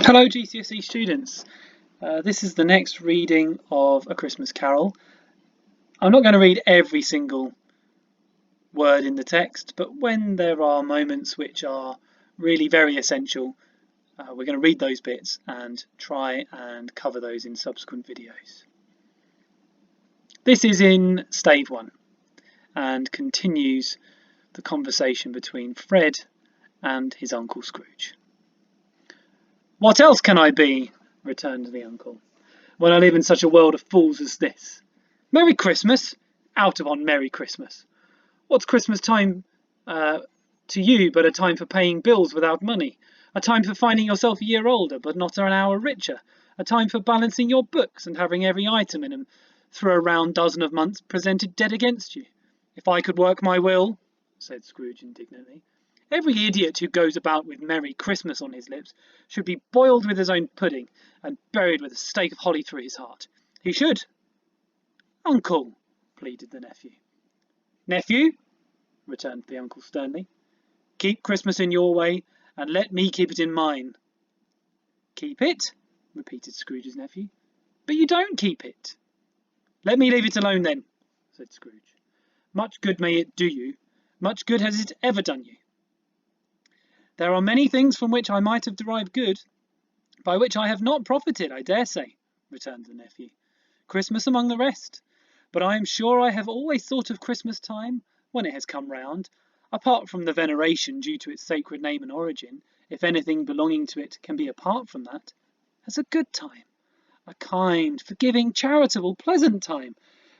Hello GCSE students, this is the next reading of A Christmas Carol. I'm not going to read every single word in the text, but when there are moments which are really very essential, we're going to read those bits and try and cover those in subsequent videos. This is in Stave One and continues the conversation between Fred and his Uncle Scrooge. "What else can I be," returned the uncle, "when I live in such a world of fools as this? Merry Christmas! Out upon Merry Christmas! What's Christmas time to you but a time for paying bills without money, a time for finding yourself a year older but not an hour richer, a time for balancing your books and having every item in them through a round dozen of months presented dead against you? If I could work my will," said Scrooge indignantly, "every idiot who goes about with Merry Christmas on his lips should be boiled with his own pudding and buried with a stake of holly through his heart. He should." "Uncle," pleaded the nephew. "Nephew," returned the uncle sternly, "keep Christmas in your way and let me keep it in mine." "Keep it?" repeated Scrooge's nephew. "But you don't keep it." "Let me leave it alone then," said Scrooge. "Much good may it do you. Much good has it ever done you." "There are many things from which I might have derived good, by which I have not profited, I dare say," returned the nephew. "Christmas among the rest. But I am sure I have always thought of Christmas time, when it has come round, apart from the veneration due to its sacred name and origin, if anything belonging to it can be apart from that, as a good time, a kind, forgiving, charitable, pleasant time,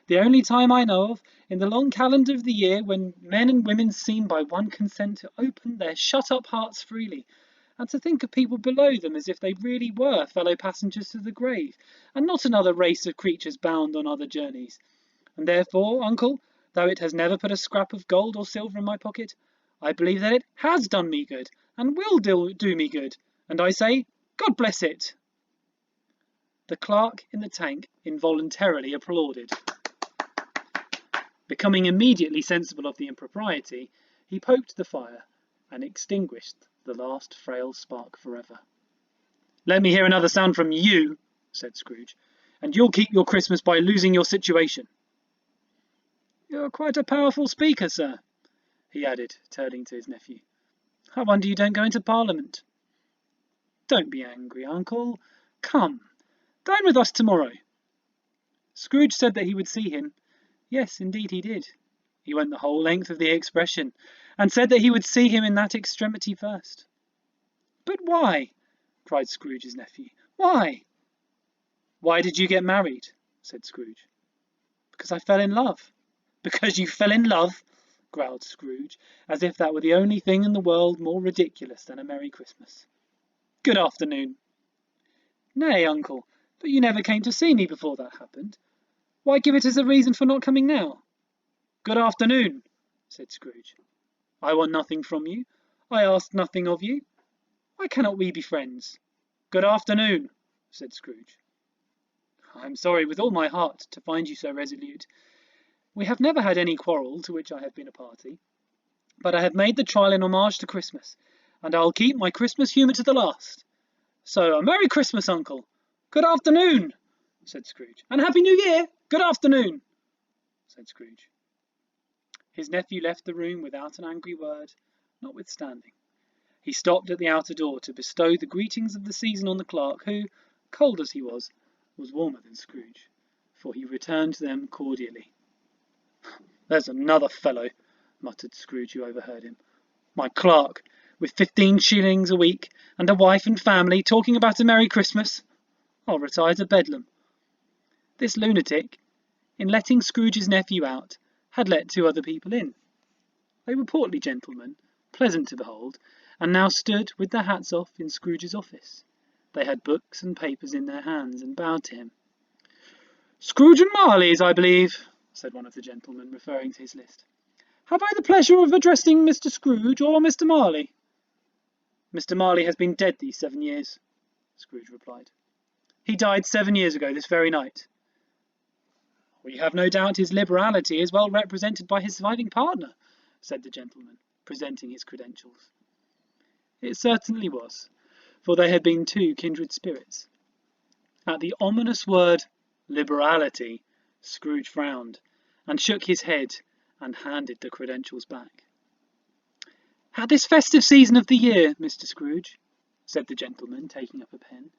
the only time I know of in the long calendar of the year when men and women seem by one consent to open their shut-up hearts freely, and to think of people below them as if they really were fellow passengers to the grave, and not another race of creatures bound on other journeys. And therefore, uncle, though it has never put a scrap of gold or silver in my pocket, I believe that it has done me good, and will do me good, and I say, God bless it." The clerk in the tank involuntarily applauded. Becoming immediately sensible of the impropriety, he poked the fire and extinguished the last frail spark forever. "Let me hear another sound from you," said Scrooge, "and you'll keep your Christmas by losing your situation. You're quite a powerful speaker, sir," he added, turning to his nephew. "I wonder you don't go into Parliament." "Don't be angry, uncle. Come, dine with us tomorrow." Scrooge said that he would see him. Yes, indeed he did. He went the whole length of the expression, and said that he would see him in that extremity first. "But why?" cried Scrooge's nephew. "Why?" "Why did you get married?" said Scrooge. "Because I fell in love." "Because you fell in love?" growled Scrooge, as if that were the only thing in the world more ridiculous than a Merry Christmas. "Good afternoon." "Nay, uncle, but you never came to see me before that happened. Why give it as a reason for not coming now?" "Good afternoon," said Scrooge. "I want nothing from you. I ask nothing of you. Why cannot we be friends?" "Good afternoon," said Scrooge. "I am sorry with all my heart to find you so resolute. We have never had any quarrel to which I have been a party, but I have made the trial in homage to Christmas, and I'll keep my Christmas humour to the last. So a Merry Christmas, uncle." "Good afternoon," said Scrooge. "And Happy New Year." "Good afternoon," said Scrooge. His nephew left the room without an angry word, notwithstanding. He stopped at the outer door to bestow the greetings of the season on the clerk, who, cold as he was warmer than Scrooge, for he returned them cordially. "There's another fellow," muttered Scrooge, who overheard him. "My clerk, with 15 shillings a week, and a wife and family, talking about a Merry Christmas. I'll retire to Bedlam." This lunatic, in letting Scrooge's nephew out, had let 2 other people in. They were portly gentlemen, pleasant to behold, and now stood with their hats off in Scrooge's office. They had books and papers in their hands, and bowed to him. "Scrooge and Marley's, I believe," said one of the gentlemen, referring to his list. "Have I the pleasure of addressing Mr. Scrooge or Mr. Marley?" "Mr. Marley has been dead these 7 years," Scrooge replied. "He died 7 years ago this very night." "We have no doubt his liberality is well represented by his surviving partner," said the gentleman, presenting his credentials. It certainly was, for they had been two kindred spirits. At the ominous word liberality, Scrooge frowned, and shook his head, and handed the credentials back. "At this festive season of the year, Mr. Scrooge," said the gentleman, taking up a pen,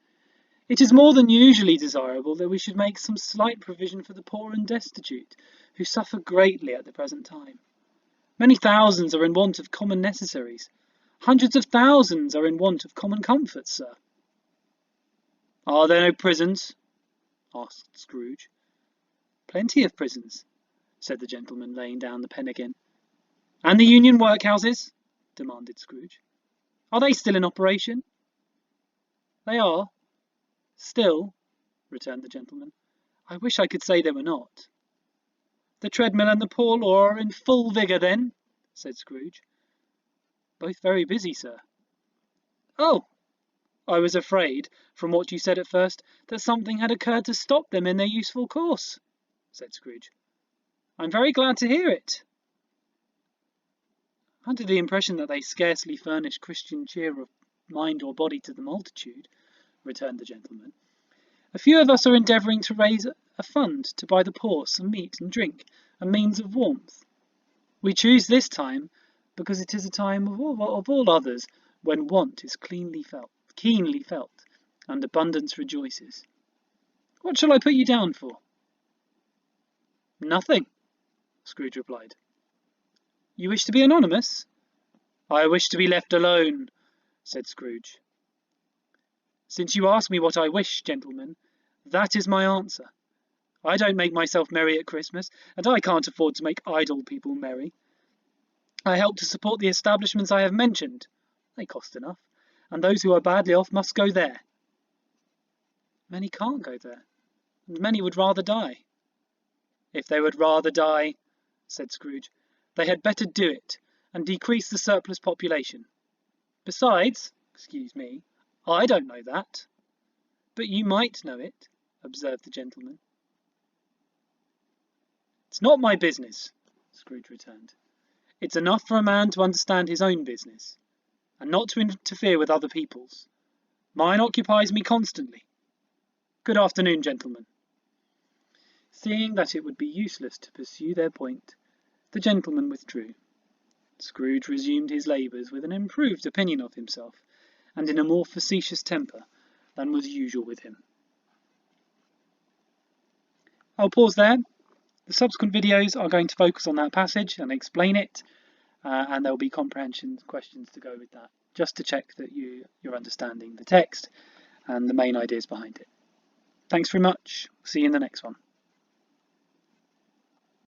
"it is more than usually desirable that we should make some slight provision for the poor and destitute, who suffer greatly at the present time. Many thousands are in want of common necessaries. Hundreds of thousands are in want of common comforts, sir." "Are there no prisons?" asked Scrooge. "Plenty of prisons," said the gentleman, laying down the pen again. "And the union workhouses?" demanded Scrooge. "Are they still in operation?" "They are. Still," returned the gentleman, "I wish I could say they were not." "The treadmill and the poor law are in full vigour, then?" said Scrooge. "Both very busy, sir." "Oh! I was afraid, from what you said at first, that something had occurred to stop them in their useful course," said Scrooge. "I'm very glad to hear it." "Under the impression that they scarcely furnish Christian cheer of mind or body to the multitude," returned the gentleman, "a few of us are endeavouring to raise a fund to buy the poor some meat and drink, and means of warmth. We choose this time because it is a time of all others when want is keenly felt, and abundance rejoices. What shall I put you down for?" "Nothing," Scrooge replied. "You wish to be anonymous?" "I wish to be left alone," said Scrooge. "Since you ask me what I wish, gentlemen, that is my answer. I don't make myself merry at Christmas, and I can't afford to make idle people merry. I help to support the establishments I have mentioned. They cost enough, and those who are badly off must go there." "Many can't go there, and many would rather die." "If they would rather die," said Scrooge, "they had better do it, and decrease the surplus population. Besides, excuse me, I don't know that." "But you might know it," observed the gentleman. "It's not my business," Scrooge returned. "It's enough for a man to understand his own business, and not to interfere with other people's. Mine occupies me constantly. Good afternoon, gentlemen." Seeing that it would be useless to pursue their point, the gentleman withdrew. Scrooge resumed his labours with an improved opinion of himself, and in a more facetious temper than was usual with him. I'll pause there. The subsequent videos are going to focus on that passage and explain it, and there will be comprehension questions to go with that, just to check that you're understanding the text and the main ideas behind it. Thanks very much. See you in the next one.